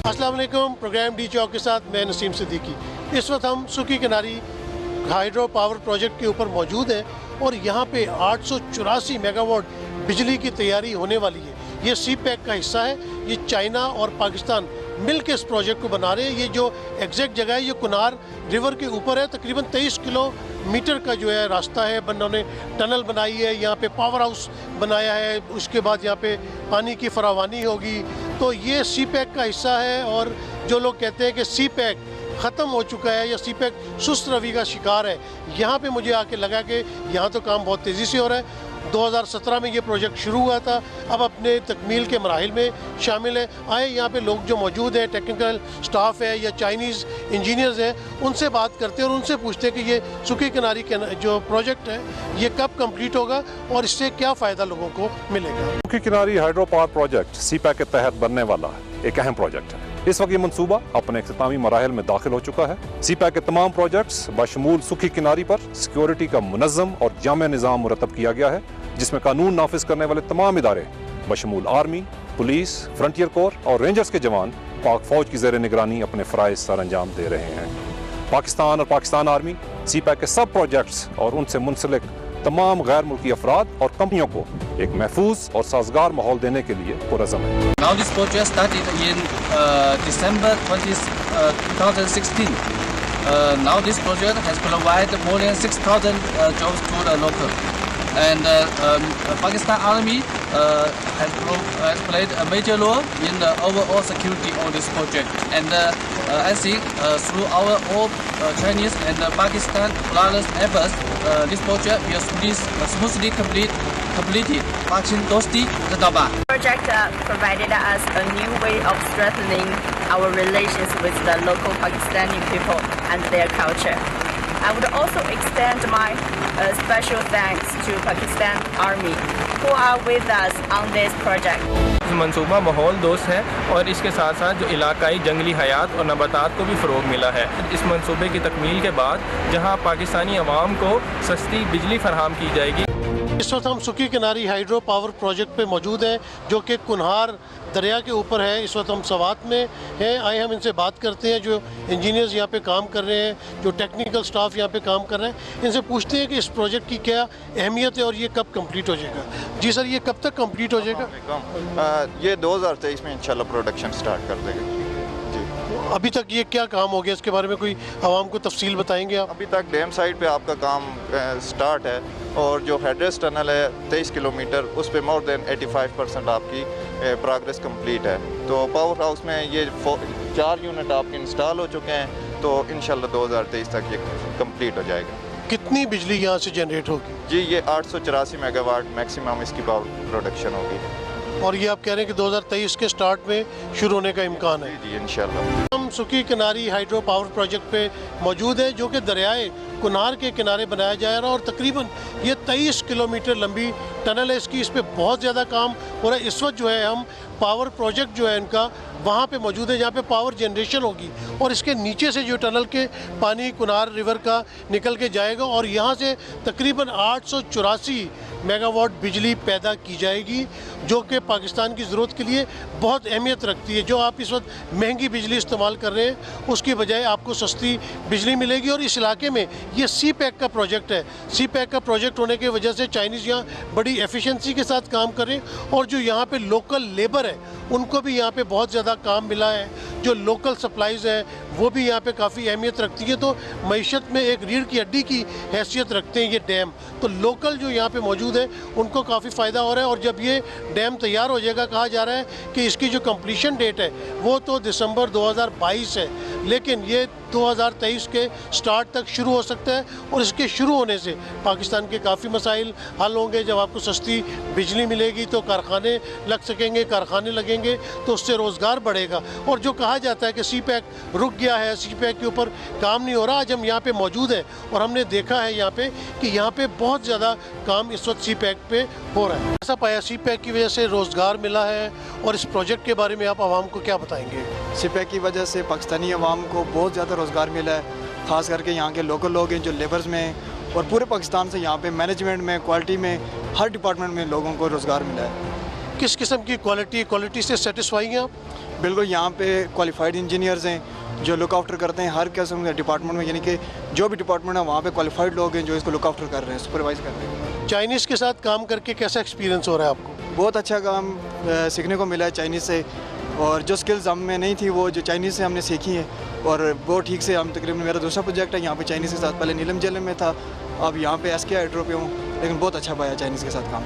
अस्सलाम वालेकुम। Programme D चौक के साथ मैं नसीम सिद्दीकी। इस वक्त हम सुकी किनारी हाइड्रो पावर प्रोजेक्ट के ऊपर मौजूद हैं और यहाँ पे 884 मेगावाट बिजली की तैयारी होने वाली है। ये सी पैक का हिस्सा है। ये चाइना और पाकिस्तान मिल के इस प्रोजेक्ट को बना रहे हैं। ये जो एग्जैक्ट जगह है ये कुनार रिवर के ऊपर है। तकरीबन 23 किलोमीटर का जो है रास्ता है। उन्होंने टनल बनाई है, यहाँ पे पावर हाउस बनाया है, उसके बाद यहाँ पे पानी की फरावानी होगी। तो ये सी पैक का हिस्सा है। और जो लोग कहते हैं कि सी पैक ख़त्म हो चुका है या सी पैक सुस्त रवि का शिकार है, यहाँ पे मुझे आके लगा कि यहाँ तो काम बहुत तेज़ी से हो रहा है। 2017 में ये प्रोजेक्ट शुरू हुआ था, अब अपने तकमील के मराहिल में शामिल है। आए यहाँ पे लोग जो मौजूद हैं, टेक्निकल स्टाफ है या चाइनीज़ इंजीनियर्स हैं, उनसे बात करते हैं और उनसे पूछते हैं कि ये सुकी किनारी के जो प्रोजेक्ट है ये कब कंप्लीट होगा और इससे क्या फ़ायदा लोगों को मिलेगा। सुकी किनारी हाइड्रो पावर प्रोजेक्ट सी पैक के तहत बनने वाला एक अहम प्रोजेक्ट है। इस वक्त ये मनसूबा अपने इख्तितामी मराहिल में दाखिल हो चुका है। सी पैक के तमाम प्रोजेक्ट्स बशमूल सुखी किनारी पर सिक्योरिटी का मुनज़्ज़म और जामे निज़ाम मुरतब किया गया है, जिसमें कानून नाफिज करने वाले तमाम इदारे बशमूल आर्मी, पुलिस, फ्रंटियर कोर और रेंजर्स के जवान पाक फौज की ज़ेर निगरानी अपने फ़राइज़ सर अंजाम दे रहे हैं। पाकिस्तान और पाकिस्तान आर्मी सी पैक के सब प्रोजेक्ट्स और उनसे मुंसलिक तमाम गैर मुल्की अफराद और कंपनियों को एक महफूज और साजगार माहौल देने के लिए पुरज़म है। Now this project started in December 2016. Now this project has provided more than 6,000 jobs to the local. And Pakistan Army has played a major role in the overall security of this project. And I think through our all Chinese and Pakistan brothers efforts, this project will smoothly completed. Pakistan Dosti Zadaba. Project provided us a new way of strengthening our relations with the local Pakistani people and their culture. I would also extend my special thanks to Pakistan Army who are with us on this project. मंसूबा माहौल दोस्त है और इसके साथ साथ जो इलाकाई जंगली हयात और नबातात को भी फ़रोग मिला है। इस मंसूबे की तकमील के बाद जहां पाकिस्तानी अवाम को सस्ती बिजली फराहम की जाएगी। इस वक्त हम सुकी किनारी हाइड्रो पावर प्रोजेक्ट पे मौजूद हैं जो कि कुनहार दरिया के ऊपर है। इस वक्त हम सवात में हैं। आए हम इनसे बात करते हैं जो इंजीनियर्स यहाँ पे काम कर रहे हैं, जो टेक्निकल स्टाफ यहाँ पे काम कर रहे हैं। इनसे पूछते हैं कि इस प्रोजेक्ट की क्या अहमियत है और ये कब कंप्लीट हो जाएगा। जी सर, ये कब तक कंप्लीट हो जाएगा? ये 2023 में इंशाल्लाह प्रोडक्शन स्टार्ट कर देंगे। अभी तक ये क्या काम हो गया, इसके बारे में कोई आवाम को तफसील बताएंगे आप? अभी तक डैम साइड पे आपका काम स्टार्ट है और जो हेड्रेस टनल है 23 किलोमीटर, उस पे मोर देन 85% आपकी प्रोग्रेस कंप्लीट है। तो पावर हाउस में ये 4 यूनिट आपके इंस्टॉल हो चुके हैं। तो इंशाल्लाह 2023 तक ये कंप्लीट हो जाएगा। कितनी बिजली यहाँ से जनरेट होगी? जी ये 884 मेगावाट मैक्सिमम इसकी पावर प्रोडक्शन होगी। और ये आप कह रहे हैं कि 2023 के स्टार्ट में शुरू होने का इम्कान है? जी इंशाल्लाह। हम सुकी किनारी हाइड्रो पावर प्रोजेक्ट पे मौजूद है जो कि दरियाए कुनार के किनारे बनाया जा रहा है और तकरीबन ये 23 किलोमीटर लंबी टनल है इसकी। इस पर बहुत ज़्यादा काम हो रहा है। इस वक्त जो है हम पावर प्रोजेक्ट जो है इनका वहाँ पे मौजूद है जहाँ पे पावर जनरेशन होगी और इसके नीचे से जो टनल के पानी कुनार रिवर का निकल के जाएगा और यहाँ से तकरीबन 884 मेगावाट बिजली पैदा की जाएगी जो कि पाकिस्तान की ज़रूरत के लिए बहुत अहमियत रखती है। जो आप इस वक्त महंगी बिजली इस्तेमाल कर रहे हैं उसकी बजाय आपको सस्ती बिजली मिलेगी। और इस इलाके में ये सी पैक का प्रोजेक्ट है। सी पैक का प्रोजेक्ट होने की वजह से चाइनीज़ यहाँ बड़ी एफिशिएंसी के साथ काम कर रहे हैं और जो यहाँ पे लोकल लेबर है उनको भी यहाँ पे बहुत ज़्यादा काम मिला है। जो लोकल सप्लाईज़ है वो भी यहाँ पे काफ़ी अहमियत रखती है। तो मईशत में एक रीढ़ की हड्डी की हैसियत रखते हैं ये डैम। तो लोकल जो यहाँ पे मौजूद है उनको काफ़ी फ़ायदा हो रहा है। और जब ये डैम तैयार हो जाएगा, कहा जा रहा है कि इसकी जो कंप्लीशन डेट है वो तो दिसंबर 2022 है, लेकिन ये 2023 के स्टार्ट तक शुरू हो सकता है। और इसके शुरू होने से पाकिस्तान के काफ़ी मसाइल हल होंगे। जब आपको सस्ती बिजली मिलेगी तो कारखाने लग सकेंगे, कारखाने लगेंगे तो उससे रोज़गार बढ़ेगा। और जो कहा जाता है कि सी पैक रुक गया है, सी पैक के ऊपर काम नहीं हो रहा, आज हम यहाँ पे मौजूद हैं और हमने देखा है यहाँ पे कि यहाँ पे बहुत ज़्यादा काम इस वक्त सी पैक पे हो रहा है। ऐसा पाया सी पैक की वजह से रोज़गार मिला है। और इस प्रोजेक्ट के बारे में आप आवाम को क्या बताएंगे? सी पैक की वजह से पाकिस्तानी अवाम को बहुत ज़्यादा रोज़गार मिला है, ख़ास करके यहाँ के लोकल लोग हैं जो लेबर्स में और पूरे पाकिस्तान से यहाँ पे मैनेजमेंट में, क्वालिटी में, हर डिपार्टमेंट में लोगों को रोज़गार मिला है। किस किस्म की क्वालिटी से सेटिस्फाई हैं आप? बिल्कुल यहाँ पे क्वालिफाइड इंजीनियर्स हैं जो लुक आफ्टर करते हैं हर किस्म के डिपार्टमेंट में, यानी कि जो भी डिपार्टमेंट है वहाँ पे क्वालिफाइड लोग हैं जो इसको लुक आफ्टर कर रहे हैं, सुपरवाइज कर रहे हैं। चाइनीज़ के साथ काम करके कैसा एक्सपीरियंस हो रहा है आपको? बहुत अच्छा काम सीखने को मिला है चाइनीज़ से, और जो स्किल्स हम में नहीं थी वो जो चाइनीज़ से हमने सीखी हैं, और बहुत ठीक से हम तकरीबन मेरा दूसरा प्रोजेक्ट है यहाँ पे चाइनीज़ के साथ, पहले नीलम जेलम में था, अब यहाँ पे SK हाइड्रो पे हूँ, लेकिन बहुत अच्छा पाया चाइनीज़ के साथ काम।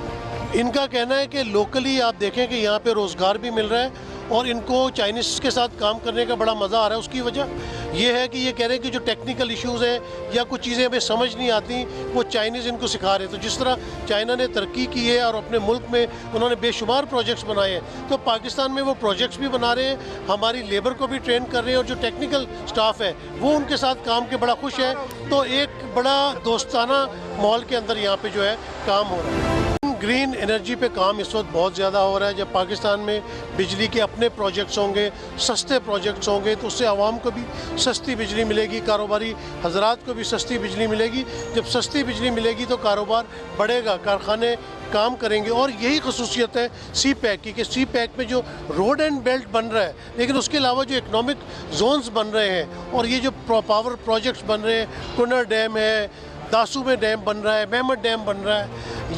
इनका कहना है कि लोकली आप देखें कि यहाँ पे रोज़गार भी मिल रहा है और इनको चाइनीज़ के साथ काम करने का बड़ा मज़ा आ रहा है। उसकी वजह ये है कि ये कह रहे हैं कि जो टेक्निकल इश्यूज़ हैं या कुछ चीज़ें हमें समझ नहीं आती वो चाइनीज़ इनको सिखा रहे हैं। तो जिस तरह चाइना ने तरक्की की है और अपने मुल्क में उन्होंने बेशुमार प्रोजेक्ट्स बनाए हैं, तो पाकिस्तान में वो प्रोजेक्ट्स भी बना रहे हैं, हमारी लेबर को भी ट्रेन कर रहे हैं, और जो टेक्निकल स्टाफ है वो उनके साथ काम के बड़ा खुश है। तो एक बड़ा दोस्ताना माहौल के अंदर यहाँ पर जो है काम हो रहा है। ग्रीन एनर्जी पे काम इस वक्त बहुत ज़्यादा हो रहा है। जब पाकिस्तान में बिजली के अपने प्रोजेक्ट्स होंगे, सस्ते प्रोजेक्ट्स होंगे, तो उससे आवाम को भी सस्ती बिजली मिलेगी, कारोबारी हजरात को भी सस्ती बिजली मिलेगी। जब सस्ती बिजली मिलेगी तो कारोबार बढ़ेगा, कारखाने काम करेंगे। और यही खसूसियत है CPEC की कि CPEC में जो रोड एंड बेल्ट बन रहा है, लेकिन उसके अलावा जो इकनॉमिक जोन्स बन रहे हैं और ये जो पावर प्रोजेक्ट्स बन रहे हैं, कुनर डैम है, दासू में डैम बन रहा है, मेहमद डैम बन रहा है,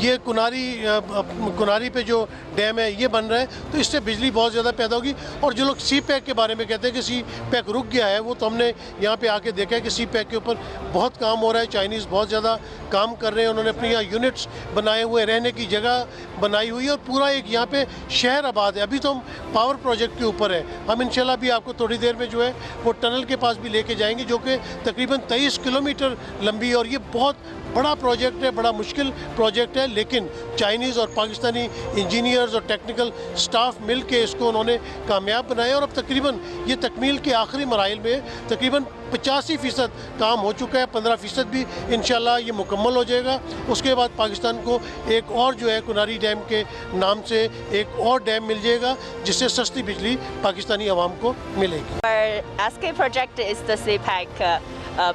ये कुनारी पे जो डैम है ये बन रहा है, तो इससे बिजली बहुत ज़्यादा पैदा होगी। और जो लोग CPEC के बारे में कहते हैं कि CPEC रुक गया है, वो तो हमने यहाँ पे आके देखा है कि CPEC के ऊपर बहुत काम हो रहा है। चाइनीज़ बहुत ज़्यादा काम कर रहे हैं, उन्होंने अपने यहाँ यूनिट्स बनाए हुए, रहने की जगह बनाई हुई है और पूरा एक यहाँ पे शहर आबाद है। अभी तो हम पावर प्रोजेक्ट के ऊपर है, हम इंशाल्लाह भी आपको थोड़ी देर में जो है वो टनल के पास भी लेके जाएंगे, जो कि तकरीबन 23 किलोमीटर लंबी, और ये बहुत बड़ा प्रोजेक्ट है, बड़ा मुश्किल प्रोजेक्ट है, लेकिन चाइनीज़ और पाकिस्तानी इंजीनियर्स और टेक्निकल स्टाफ मिल के इसको उन्होंने कामयाब बनाया। और अब तकरीबन ये तकमील के आखिरी मराइल में तकरीबन 85% काम हो चुका है, 15% भी इंशाल्लाह ये मुकम्मल हो जाएगा। उसके बाद पाकिस्तान को एक और जो है कुनारी डैम के नाम से एक और डैम मिल जाएगा, जिससे सस्ती बिजली पाकिस्तानी आवाम को मिलेगी। Our SK project is the CPEC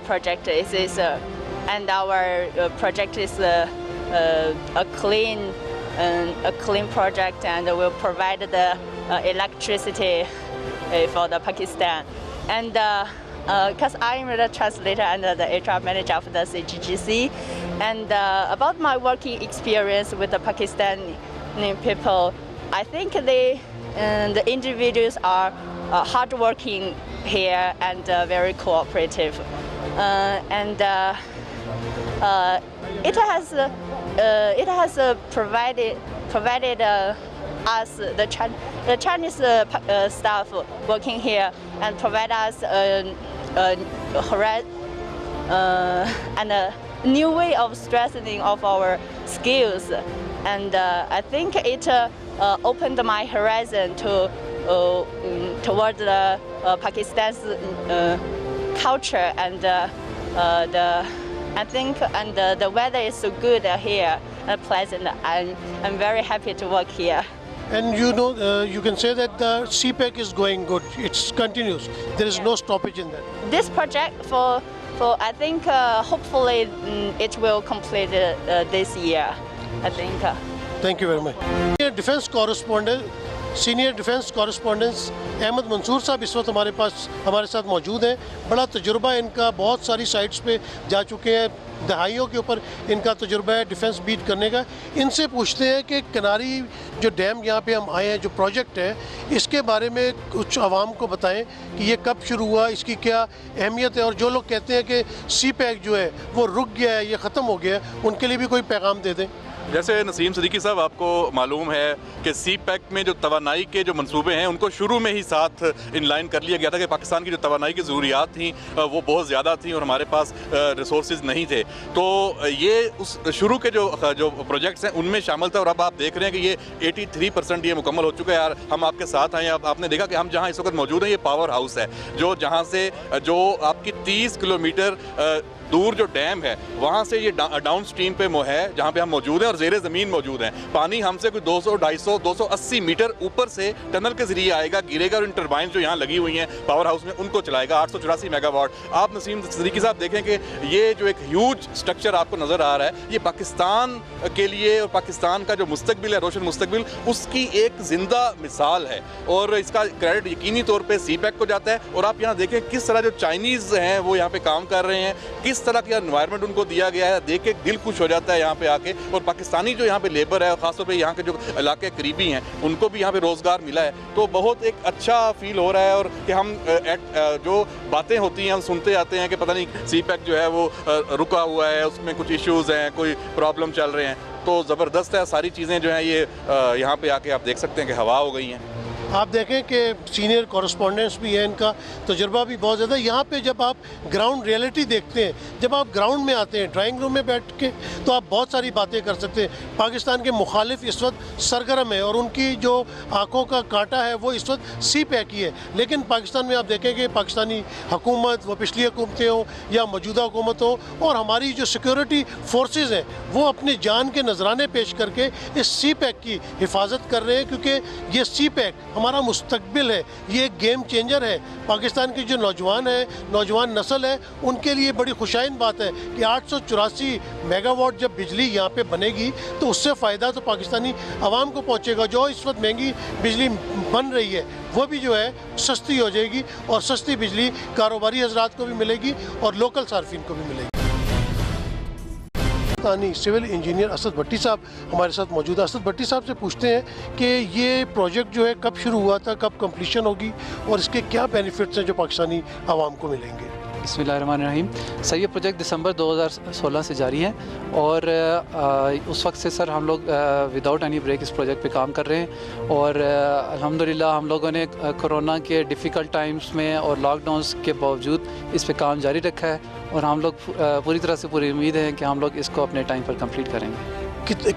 project. And our project is a clean project, and will provide the electricity for the Pakistan. And because I'm the translator and the HR manager of the CGGC, and about my working experience with the Pakistani people, I think the individuals are hardworking here and very cooperative, and it has provided us the Chinese staff working here, and provide us and a new way of strengthening of our skills, and I think it opened my horizon toward the Pakistan's culture, and the weather is so good here and pleasant. I'm very happy to work here. And you know, you can say that the CPEC is going good. It's continuous. There is no stoppage in that. This project for I think hopefully it will complete this year. I think. Thank you very much. Senior defence correspondents Ahmad Mansoor साहब इस वक्त हमारे साथ मौजूद हैं। बड़ा तजुर्बा इनका, बहुत सारी साइट्स पे जा चुके हैं, दहाइयों के ऊपर इनका तजुर्बा है डिफेंस बीट करने का। इनसे पूछते हैं कि किनारी जो डैम यहाँ पे हम आए हैं, जो प्रोजेक्ट है, इसके बारे में कुछ आवाम को बताएं कि ये कब शुरू हुआ, इसकी क्या अहमियत है, और जो लोग कहते हैं कि CPEC जो है वो रुक गया है, ये ख़त्म हो गया है, उनके लिए भी कोई पैगाम दे दें। जैसे नसीम सदीकी साहब, आपको मालूम है कि CPEC में जो तवानाई के जो मंसूबे हैं उनको शुरू में ही साथ इनलाइन कर लिया गया था कि पाकिस्तान की जो तवानाई की ज़रूरियात थी वो बहुत ज़्यादा थी और हमारे पास रिसोर्सेज नहीं थे। तो ये उस शुरू के जो प्रोजेक्ट्स हैं उनमें शामिल था, और अब आप देख रहे हैं कि ये 83% ये मुकम्मल हो चुका है। यार हम आपके साथ आए, आपने देखा कि हम जहाँ इस वक्त मौजूद हैं ये पावर हाउस है, जो जहाँ से जो आपकी 30 किलोमीटर दूर जो डैम है वहाँ से ये डाउन स्ट्रीम पे है जहाँ पे हम मौजूद हैं और ज़ेरे ज़मीन मौजूद हैं। पानी हमसे कोई 200, 250, 280 मीटर ऊपर से टनल के जरिए आएगा, गिरेगा और इन टर्बाइन जो यहाँ लगी हुई हैं पावर हाउस में उनको चलाएगा। 884 मेगावाट। आप नसीम सदीकी साहब देखें कि ये जो एक ह्यूज स्ट्रक्चर आपको नज़र आ रहा है, ये पाकिस्तान के लिए और पाकिस्तान का जो मुस्तकबिल है, रोशन मुस्तकबिल, उसकी एक जिंदा मिसाल है और इसका क्रेडिट यकीनी तौर पे सीपैक को जाता है। और आप यहाँ देखें किस तरह जो चाइनीज़ हैं वो यहाँ पे काम कर रहे हैं, किस तरह का एनवायरनमेंट उनको दिया गया है, देख के दिल खुश हो जाता है यहाँ पे आके। और पाकिस्तानी जो यहाँ पे लेबर है, खासतौर पे यहाँ के जो इलाके करीबी हैं उनको भी यहाँ पे रोज़गार मिला है, तो बहुत एक अच्छा फील हो रहा है। और कि हम जो बातें होती हैं हम सुनते आते हैं कि पता नहीं सीपैक जो है वो रुका हुआ है, उसमें कुछ इश्यूज़ हैं, कोई प्रॉब्लम चल रहे हैं, तो ज़बरदस्त है। सारी चीज़ें जो हैं ये यहाँ पे आके आप देख सकते हैं कि हवा हो गई हैं। आप देखें कि सीनियर कॉरेस्पॉन्डेंट्स भी हैं, इनका तजुर्बा भी बहुत ज़्यादा। यहाँ पे जब आप ग्राउंड रियलिटी देखते हैं, जब आप ग्राउंड में आते हैं ड्राइंग रूम में बैठ के, तो आप बहुत सारी बातें कर सकते हैं। पाकिस्तान के मुखालिफ इस वक्त सरगर्म है और उनकी जो आंखों का कांटा है वो इस वक्त सीपैक ही है। लेकिन पाकिस्तान में आप देखें कि पाकिस्तानी हुकूमत, वो पिछली हुकूमतें हों या मौजूदा हुकूमत हो, और हमारी जो सिक्योरिटी फोर्सेज हैं वो अपनी जान के नजराने पेश करके इस सीपैक की हिफाजत कर रहे हैं, क्योंकि ये सीपैक हमारा मुस्तकबिल है, ये एक गेम चेंजर है। पाकिस्तान की जो नौजवान है, नौजवान नस्ल है, उनके लिए बड़ी खुशाइन बात है कि 884 मेगावाट जब बिजली यहाँ पे बनेगी तो उससे फ़ायदा तो पाकिस्तानी आवाम को पहुँचेगा। जो इस वक्त महंगी बिजली बन रही है वो भी जो है सस्ती हो जाएगी, और सस्ती बिजली कारोबारी हजरात को भी मिलेगी और लोकल सार्फिन को भी मिलेगी। सिविल इंजीनियर असद भट्टी साहब हमारे साथ मौजूद है। असद भट्टी साहब से पूछते हैं कि ये प्रोजेक्ट जो है कब शुरू हुआ था, कब कंप्लीशन होगी और इसके क्या बेनिफिट्स हैं जो पाकिस्तानी आवाम को मिलेंगे। बिस्मिल्लाहिर्रहमानिर्रहीम। सर ये प्रोजेक्ट दिसंबर 2016 से जारी है और उस वक्त से सर हम लोग विदाउट एनी ब्रेक इस प्रोजेक्ट पे काम कर रहे हैं और अल्हम्दुलिल्लाह हम लोगों ने कोरोना के डिफ़िकल्ट टाइम्स में और लॉकडाउन्स के बावजूद इस पे काम जारी रखा है और हम लोग पूरी तरह से पूरी उम्मीद है कि हम लोग इसको अपने टाइम पर कंप्लीट करेंगे।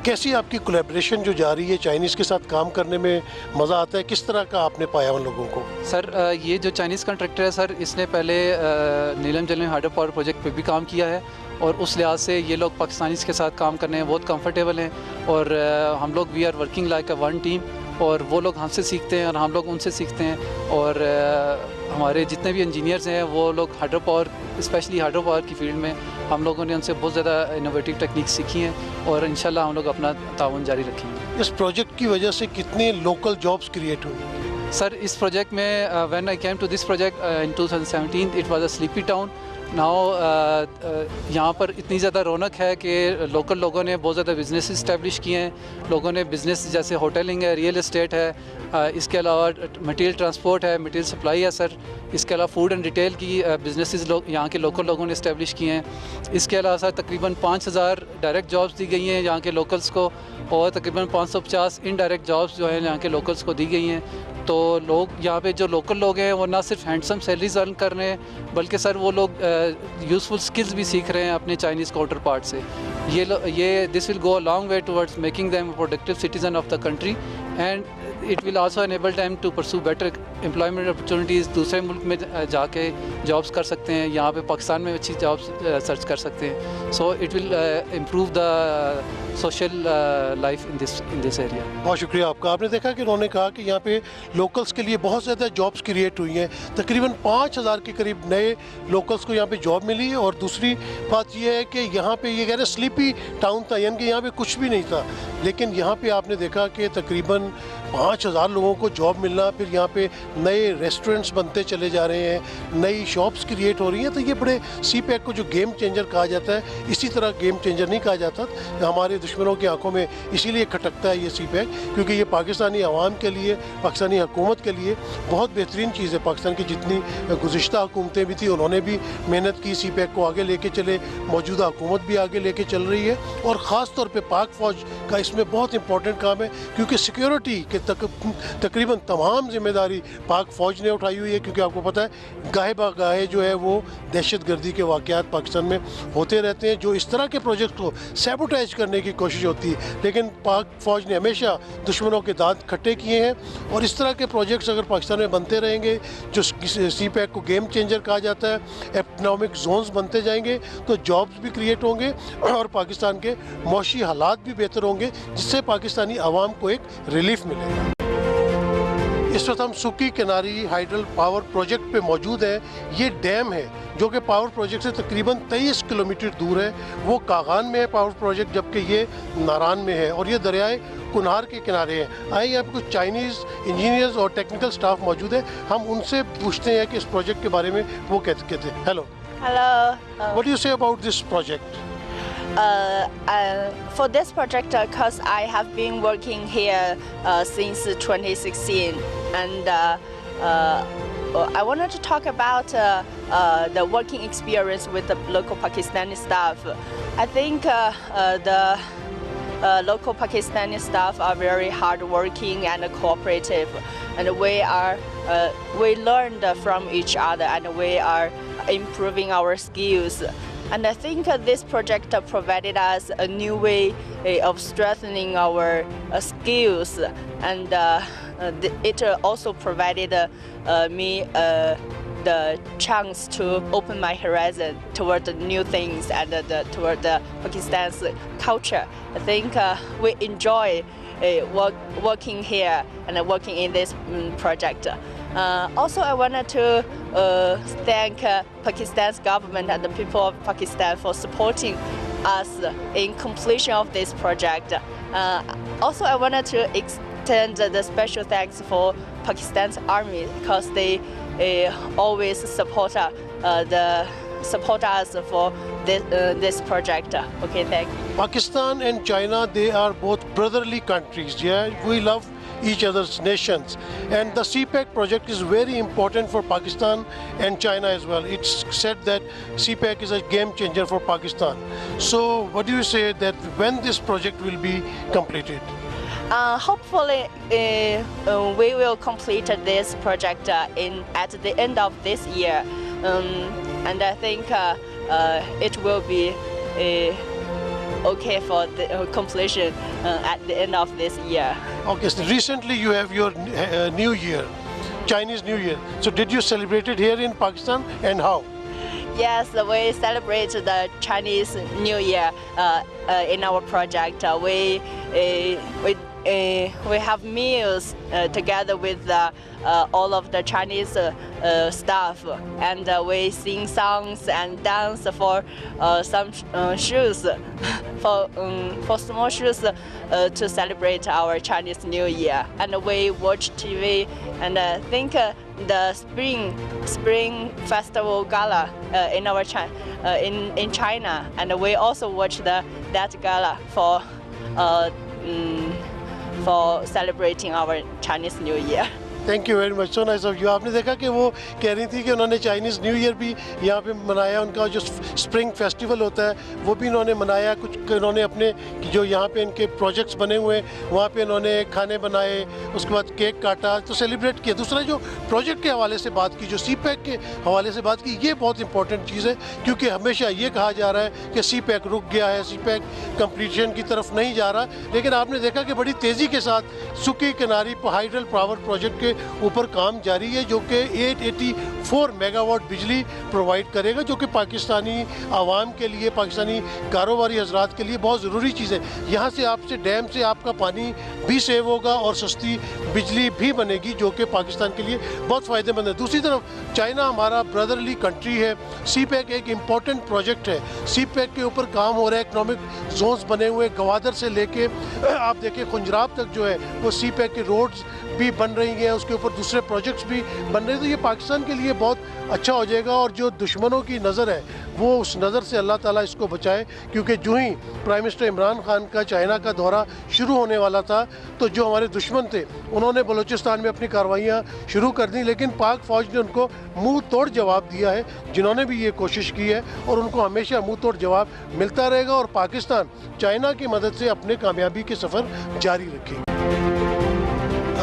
कैसी आपकी कोलैबोरेशन जो जा रही है, चाइनीज़ के साथ काम करने में मज़ा आता है, किस तरह का आपने पाया उन लोगों को? सर ये जो चाइनीज़ कॉन्ट्रैक्टर है सर, इसने पहले नीलम जल में हाइड्रो पावर प्रोजेक्ट पे भी काम किया है और उस लिहाज से ये लोग पाकिस्तानीज़ के साथ काम करने में बहुत कंफर्टेबल हैं और हम लोग we are working like a one team और वो लोग हमसे सीखते हैं और हम लोग उनसे सीखते हैं। और हमारे जितने भी इंजीनियर्स हैं वो लोग hydro power, specially hydro power की फील्ड में हम लोगों ने उनसे बहुत ज़्यादा इनोवेटिव टेक्निक सीखी हैं और इंशाल्लाह हम लोग अपना ताउन जारी रखेंगे। इस प्रोजेक्ट की वजह से कितने लोकल जॉब्स क्रिएट हुए? सर इस प्रोजेक्ट में when I came to this project in 2017 it was a sleepy town. Now यहाँ पर इतनी ज़्यादा रौनक है कि लोकल लोगों ने बहुत ज़्यादा बिज़नेस इस्टेब्लिश किए हैं। लोगों ने बिज़नेस जैसे होटलिंग है, रियल एस्टेट है, इसके अलावा मटेरियल ट्रांसपोर्ट है, मटेरियल सप्लाई है सर। इसके अलावा फूड एंड रिटेल की बिज़नेसेस यहाँ के लोकल लोगों ने इस्टेब्लिश किए हैं। इसके अलावा सर तकरीबन 5000 डायरेक्ट जॉब्स दी गई हैं यहाँ के लोकल्स को और तकरीबन 550 इनडायरेक्ट जॉब्स जो हैं यहाँ के लोकल्स को दी गई हैं। तो लोग यहाँ पे जो लोकल लोग हैं वो ना सिर्फ हैंडसम सैलरीज अर्न कर रहे हैं बल्कि सर वो लोग यूज़फुल स्किल्स भी सीख रहे हैं अपने चाइनीज़ काउंटर पार्ट से। ये this will go a long way towards making them productive citizen of the country and it will also enable them to pursue better employment opportunities. दूसरे मुल्क में जाके जॉब्स कर सकते हैं, यहाँ पे पाकिस्तान में अच्छी जॉब्स सर्च कर सकते हैं। So it will improve the social life in this area. बहुत शुक्रिया आपका। आपने देखा कि उन्होंने कहा कि यहाँ पे लोकल्स के लिए बहुत ज़्यादा जॉब्स क्रिएट हुई हैं। तकरीबन 5000 के करीब नए लोकल्स को यहाँ पे जॉब मिली है। और दूसरी बात यह है कि यहाँ पे ये कह रहे स्लीपी टाउन था, यानी कि यहाँ पे कुछ भी नहीं था, लेकिन यहाँ पे आपने देखा कि तकरीबन 5000 लोगों को जॉब मिलना, फिर यहाँ पे नए रेस्टोरेंट्स बनते चले जा रहे हैं, नई शॉप्स क्रिएट हो रही हैं। तो ये बड़े सीपैक को जो गेम चेंजर कहा जाता है, इसी तरह गेम चेंजर नहीं कहा जाता हमारे दुश्मनों की आंखों में, इसीलिए खटकता है ये सीपैक, क्योंकि ये पाकिस्तानी आवाम के लिए, पाकिस्तानी हुकूमत के लिए बहुत बेहतरीन चीज़ है। पाकिस्तान की जितनी गुज़िश्ता हुकूमतें भी थी उन्होंने भी मेहनत की, सीपैक को आगे लेके चले, मौजूदा हुकूमत भी आगे लेके चल रही है और ख़ास तौर पर पाक फ़ौज का इसमें बहुत इंपॉर्टेंट काम है, क्योंकि सिक्योरिटी के तकरीबन तमाम जिम्मेदारी पाक फ़ौज ने उठाई हुई है। क्योंकि आपको पता है गाहे बागाहे जो है वो दहशत गर्दी के वाक़यात पाकिस्तान में होते रहते हैं। जो इस तरह के प्रोजेक्ट को सैबोटाइज करने की कोशिश होती है, लेकिन पाक फ़ौज ने हमेशा दुश्मनों के दांत खट्टे किए हैं। और इस तरह के प्रोजेक्ट्स अगर पाकिस्तान में बनते रहेंगे, जो सी पैक को गेम चेंजर कहा जाता है, इकनॉमिक जोन्स बनते जाएंगे, तो जॉब्स भी क्रिएट होंगे और पाकिस्तान के मौशी हालात भी बेहतर होंगे, जिससे पाकिस्तानी आवाम को एक रिलीफ मिलेगा। इस वक्त हम सुकी किनारी हाइडल पावर प्रोजेक्ट पे मौजूद हैं। ये डैम है जो कि पावर प्रोजेक्ट से तकरीबन 23 किलोमीटर दूर है। वो कागान में है पावर प्रोजेक्ट, जबकि ये नारान में है और ये दरियाए कुनहार के किनारे हैं। आइए यहाँ पे कुछ चाइनीज़ इंजीनियर्स और टेक्निकल स्टाफ मौजूद है, हम उनसे पूछते हैं कि इस प्रोजेक्ट के बारे में वो कहते हैं। Hello, what do you say about this project? For this project, because I have been working here since 2016, and I wanted to talk about the working experience with the local Pakistani staff. I think the local Pakistani staff are very hardworking and cooperative, and we learned from each other, and we are improving our skills. And I think this project provided us a new way of strengthening our skills, and it also provided me the chance to open my horizon toward the new things and toward the Pakistan's culture. I think we enjoy working here and working in this project. Also, I wanted to thank Pakistan's government and the people of Pakistan for supporting us in completion of this project. Also, I wanted to extend the special thanks for Pakistan's army, because they always support us for this project. Okay, thank you. Pakistan and China, they are both brotherly countries. Yeah, we love each other's nations, and the CPEC project is very important for Pakistan and China as well. It's said that CPEC is a game changer for Pakistan. So what do you say that when this project will be completed? Hopefully we will complete this project at the end of this year, and I think it will be okay for the completion at the end of this year. Okay, so recently you have your New Year, Chinese New Year. So did you celebrate it here in Pakistan, and how? Yes, we celebrate the Chinese New Year in our project. We have meals together with all of the Chinese staff, and we sing songs and dance for some shoes, for small shoes to celebrate our Chinese New Year. And we watch TV and think the spring festival gala in our in China, and we also watch that gala for celebrating our Chinese New Year. Thank you very much, so nice of you. आपने देखा कि वो कह रही थी कि उन्होंने Chinese new year भी यहाँ पे मनाया, उनका जो स्प्रिंग फेस्टिवल होता है वो भी इन्होंने मनाया। कुछ इन्होंने अपने जो यहाँ पे इनके प्रोजेक्ट्स बने हुए हैं वहाँ पे इन्होंने खाने बनाए, उसके बाद केक काटा, तो सेलिब्रेट किया। दूसरा जो प्रोजेक्ट के हवाले से बात की, जो CPEC के हवाले से बात की, ये बहुत इंपॉर्टेंट चीज़ है, क्योंकि हमेशा ये कहा जा रहा है कि CPEC रुक गया है, CPEC कंप्लीशन की तरफ नहीं जा रहा, लेकिन आपने देखा कि बड़ी तेज़ी के साथ सुकी किनारी हाइडल पावर प्रोजेक्ट के ऊपर काम जारी है, जो कि 884 मेगावाट बिजली प्रोवाइड करेगा, जो कि पाकिस्तानी आवाम के लिए, पाकिस्तानी कारोबारी हजरात के लिए बहुत ज़रूरी चीज़ है। यहाँ से आपसे डैम से आपका पानी भी सेव होगा और सस्ती बिजली भी बनेगी, जो कि पाकिस्तान के लिए बहुत फ़ायदेमंद है। दूसरी तरफ चाइना हमारा ब्रदरली कंट्री है, CPEC एक इम्पॉर्टेंट प्रोजेक्ट है, CPEC के ऊपर काम हो रहा है, इकनॉमिक जोन्स बने हुए, गवादर से लेके आप देखिए खुंजराब तक जो है वो CPEC के रोड्स भी बन रही हैं, उसके ऊपर दूसरे प्रोजेक्ट्स भी बन रहे हैं, तो ये पाकिस्तान के लिए बहुत अच्छा हो जाएगा। और जो दुश्मनों की नज़र है वो उस नज़र से अल्लाह ताला इसको बचाए, क्योंकि जो ही प्राइम मिनिस्टर इमरान खान का चाइना का दौरा शुरू होने वाला था तो जो हमारे दुश्मन थे उन्होंने बलूचिस्तान में अपनी कार्रवाइयाँ शुरू कर दी, लेकिन पाक फ़ौज ने उनको मुँह तोड़ जवाब दिया है, जिन्होंने भी ये कोशिश की है, और उनको हमेशा मुँह तोड़ जवाब मिलता रहेगा और पाकिस्तान चाइना की मदद से अपने कामयाबी के सफ़र जारी रखेगा।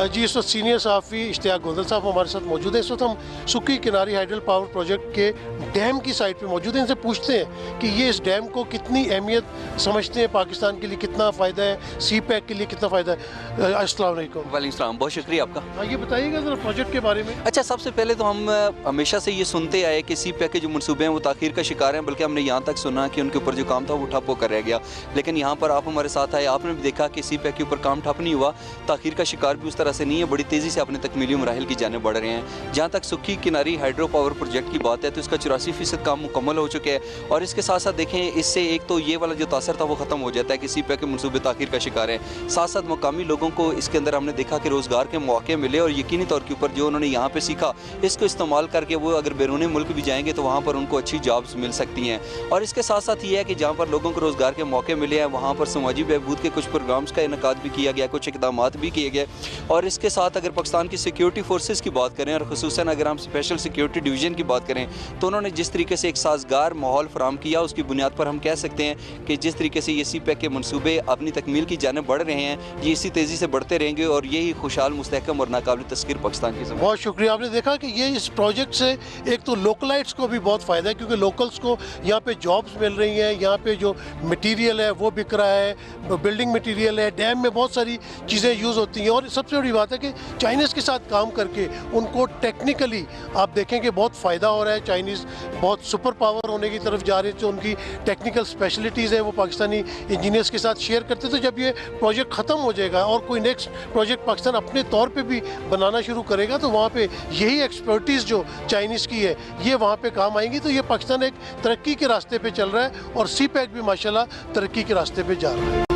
जी इस वक्त सीनियर सहाफ़ी इश्तियाक गोदल साहब हमारे साथ मौजूद है। इस वक्त हम सुक्की किनारी हाइडल पावर प्रोजेक्ट के डैम की साइड पे मौजूद हैं। इनसे पूछते हैं कि ये इस डैम को कितनी अहमियत समझते हैं, पाकिस्तान के लिए कितना फ़ायदा है, सी पैक के लिए कितना फ़ायदा है। अस्सलाम वालेकुम। वालेकुम सलाम, बहुत शुक्रिया आपका। हाँ, ये बताइएगा ज़रा प्रोजेक्ट के बारे में। अच्छा, सबसे पहले तो हम हमेशा से ये सुनते आए कि सी पैक के जो मनसूबे हैं वो ताख़ीर का शिकार हैं, बल्कि हमने यहाँ तक सुना कि उनके ऊपर जो काम था वो ठप होकर रह गया। लेकिन यहाँ पर आप हमारे साथ आए, आपने भी देखा कि सी पैक के ऊपर काम ठप नहीं हुआ, ताख़ीर का शिकार भी उस तरह से नहीं है, बड़ी तेज़ी से अपने तकमीली मराहिल की जाने बढ़ रहे हैं। जहाँ तक सुक्की किनारी हाइड्रो पावर प्रोजेक्ट की बात है तो इसका 84% काम मुकम्मल हो चुके हैं। और इसके साथ साथ देखें, इससे एक तो ये वाला जो तासर था वो ख़त्म हो जाता है कि सी पैक के मनसूबे ताख़ीर का शिकार हैं। साथ साथ मुकामी लोगों को इसके अंदर हमने देखा कि रोज़गार के मौके मिले, और यकीनी तौर के ऊपर जो उन्होंने यहाँ पे सीखा इसको इस्तेमाल करके वो अगर बैरून मुल्क भी जाएंगे तो वहाँ पर उनको अच्छी जॉब्स मिल सकती हैं। और इसके साथ साथ ये है कि जहाँ पर लोगों को रोज़गार के मौके मिले हैं वहाँ पर समाजी बहबूद के कुछ प्रोग्राम्स का इनकाद भी किया गया, कुछ इक़दाम भी किए गए। और इसके साथ अगर पाकिस्तान की सिक्योरिटी फोर्सेस की बात करें, और ख़ुसूसन अगर हम स्पेशल सिक्योरिटी डिवीज़न की बात करें, तो उन्होंने जिस तरीके से एक साजगार माहौल फराम किया, उसकी बुनियाद पर हम कह सकते हैं कि जिस तरीके से ये सी पैक के मनसूबे अपनी तकमील की जाने बढ़ रहे हैं, ये इसी तेज़ी से बढ़ते रहेंगे और यही खुशहाल, मुस्तहकम और नाकाबिल तस्कीर पाकिस्तान की। बहुत शुक्रिया। आपने देखा कि ये इस प्रोजेक्ट से एक तो लोकलाइट्स को भी बहुत फ़ायदा है, क्योंकि लोकल्स को यहाँ पे जॉब्स मिल रही हैं, यहाँ पे जो मटेरियल है वो बिक रहा है, बिल्डिंग मटेरियल है, डैम में बहुत सारी चीज़ें यूज़ होती हैं। और सबसे बड़ी बात है कि चाइनीज़ के साथ काम करके उनको टेक्निकली आप देखें कि बहुत फ़ायदा हो रहा है। चाइनीज़ बहुत सुपर पावर होने की तरफ जा रहे थे, उनकी टेक्निकल स्पेशलिटीज़ हैं वो पाकिस्तानी इंजीनियर्स के साथ शेयर करते। तो जब ये प्रोजेक्ट ख़त्म हो जाएगा और कोई नेक्स्ट प्रोजेक्ट पाकिस्तान अपने तौर पे भी बनाना शुरू करेगा तो वहाँ पे यही एक्सपर्टीज़ जो चाइनीज़ की है ये वहाँ पे काम आएंगी। तो ये पाकिस्तान एक तरक्की के रास्ते पे चल रहा है और सी पैक भी माशाल्लाह तरक्की के रास्ते पे जा रहा है।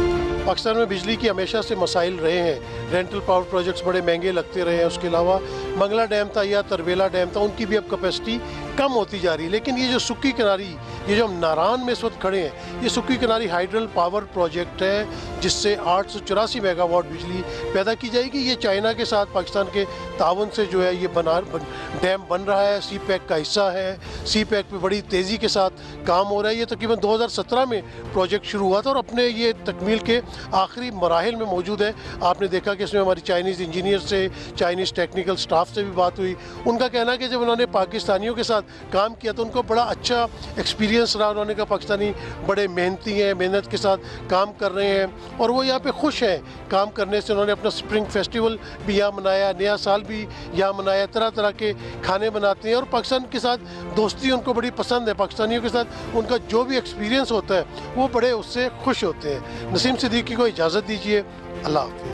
पाकिस्तान में बिजली की हमेशा से मसाइल रहे हैं, रेंटल पावर प्रोजेक्ट्स बड़े महंगे लगते रहे हैं। उसके अलावा मंगला डैम था या तरवेला डैम था, उनकी भी अब कैपेसिटी कम होती जा रही है। लेकिन ये जो सुक्की किनारी, ये जो हम नारान में इस वक्त खड़े हैं, ये सुक्की किनारी हाइड्रल पावर प्रोजेक्ट है जिससे 884 मेगावाट बिजली पैदा की जाएगी। ये चाइना के साथ पाकिस्तान के ताउन से जो है ये डैम बन रहा है, सी पैक का हिस्सा है। सी पैक पे बड़ी तेज़ी के साथ काम हो रहा है। ये तकरीबन 2017 में प्रोजेक्ट शुरू हुआ था और अपने ये तकमील के आखिरी मराहिल में मौजूद है। आपने देखा कि इसमें हमारी चाइनीज़ इंजीनियर से, चाइनीज़ टेक्निकल स्टाफ से भी बात हुई। उनका कहना है कि जब उन्होंने पाकिस्तानियों के साथ काम किया तो उनको बड़ा अच्छा एक्सपीरियंस रहा। उन्होंने कहा पाकिस्तानी बड़े मेहनती हैं, मेहनत के साथ काम कर रहे हैं और वो यहाँ पे खुश हैं काम करने से। उन्होंने अपना स्प्रिंग फेस्टिवल भी यहाँ मनाया, नया साल भी यहाँ मनाया, तरह तरह के खाने बनाते हैं और पाकिस्तान के साथ दोस्ती उनको बड़ी पसंद है। पाकिस्तानियों के साथ उनका जो भी एक्सपीरियंस होता है वो बड़े उससे खुश होते हैं। नसीम सिद्दीकी को इजाज़त दीजिए, अल्लाह हाफ़िज़।